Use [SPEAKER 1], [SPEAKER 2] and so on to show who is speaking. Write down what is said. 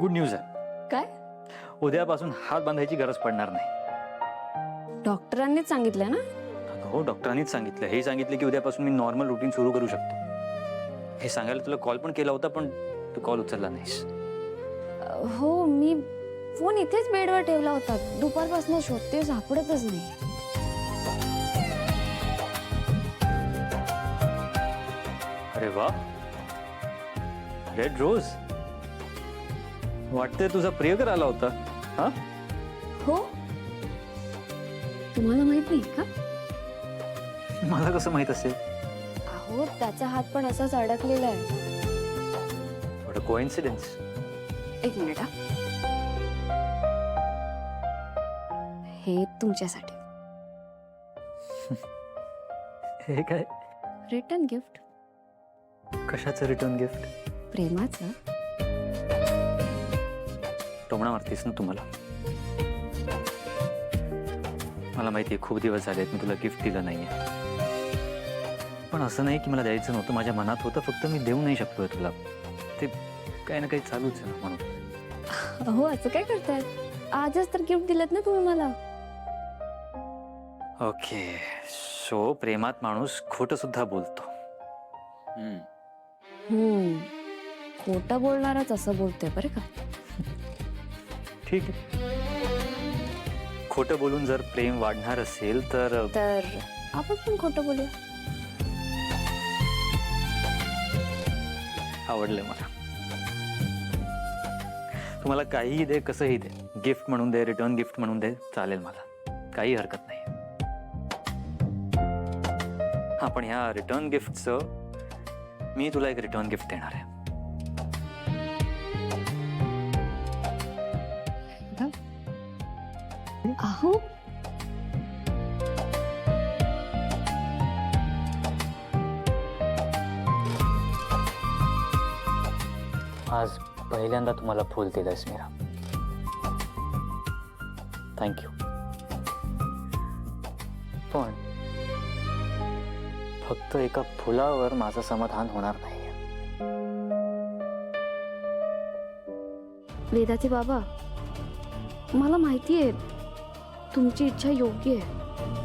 [SPEAKER 1] Good news आहे.
[SPEAKER 2] काय?
[SPEAKER 1] उद्यापासून हात बांधायची गरज पडणार नाही.
[SPEAKER 2] डॉक्टरांनीच सांगितलं ना?
[SPEAKER 1] हो, डॉक्टरांनीच सांगितलं. हे सांगितलं की उद्यापासून मी नॉर्मल रुटीन सुरू करू शकतो. हे सांगायला तुला कॉल पण केला होता, पण तू कॉल उचलला नाहीस.
[SPEAKER 2] हो, मी फोन इथेच बेडवर ठेवला होता. दुपारपासून शोधते, सापडतच नाही.
[SPEAKER 1] अरे वा, रेड रोज. वाटतंय तुझा प्रियकर आला होता. हा,
[SPEAKER 2] हो, तुम्हाला माहित नाही का?
[SPEAKER 1] मला कसं माहित असेल?
[SPEAKER 2] अहो, त्याचा हात पण असाच अडकलेला आहे.
[SPEAKER 1] What a coincidence.
[SPEAKER 2] एक मिनिट हा. हे तुमच्यासाठी
[SPEAKER 1] हे काय?
[SPEAKER 2] Return gift.
[SPEAKER 1] कशाचं रिटर्न गिफ्ट?
[SPEAKER 2] प्रेमाचं.
[SPEAKER 1] टोमणा मारतीस ना तुम्हाला. मला माहिती आहे खूप दिवस झालेत मी तुला गिफ्ट दिलं नाहीये, पण असं नाही की मला द्यायचं नव्हतं. माझ्या मनात होतं, फक्त मी देऊ नाही शकतोय तुला. ते काही ना काही चालूच आहे ना म्हणून.
[SPEAKER 2] अहो, असं काय करताय? आजच तर गिफ्ट दिलं ना तुम्ही मला.
[SPEAKER 1] ओके, सो प्रेमात माणूस खोटं सुद्धा बोलतो.
[SPEAKER 2] खोटं बोलणारच असं बोलतोय बरं का.
[SPEAKER 1] ठीक आहे. खोटं बोलून जर प्रेम वाढणार असेल तर
[SPEAKER 2] आपण पण खोटं बोलूया.
[SPEAKER 1] आवडलंय मला. तुम्हाला काहीही दे, कसंही दे, गिफ्ट म्हणून दे, रिटर्न गिफ्ट म्हणून दे, चालेल मला. काही हरकत नाही. हा, पण ह्या रिटर्न गिफ्टचं मी तुला एक रिटर्न गिफ्ट देणार आहे.
[SPEAKER 2] अहो,
[SPEAKER 1] आज पहिल्यांदा तुम्हाला फुल दिलंयस मीरा. थँक्यू. पण फक्त एका फुलावर माझं समाधान होणार नाही.
[SPEAKER 2] वेदाचे बाबा, मला माहिती आहे तुमची इच्छा योग्य आहे,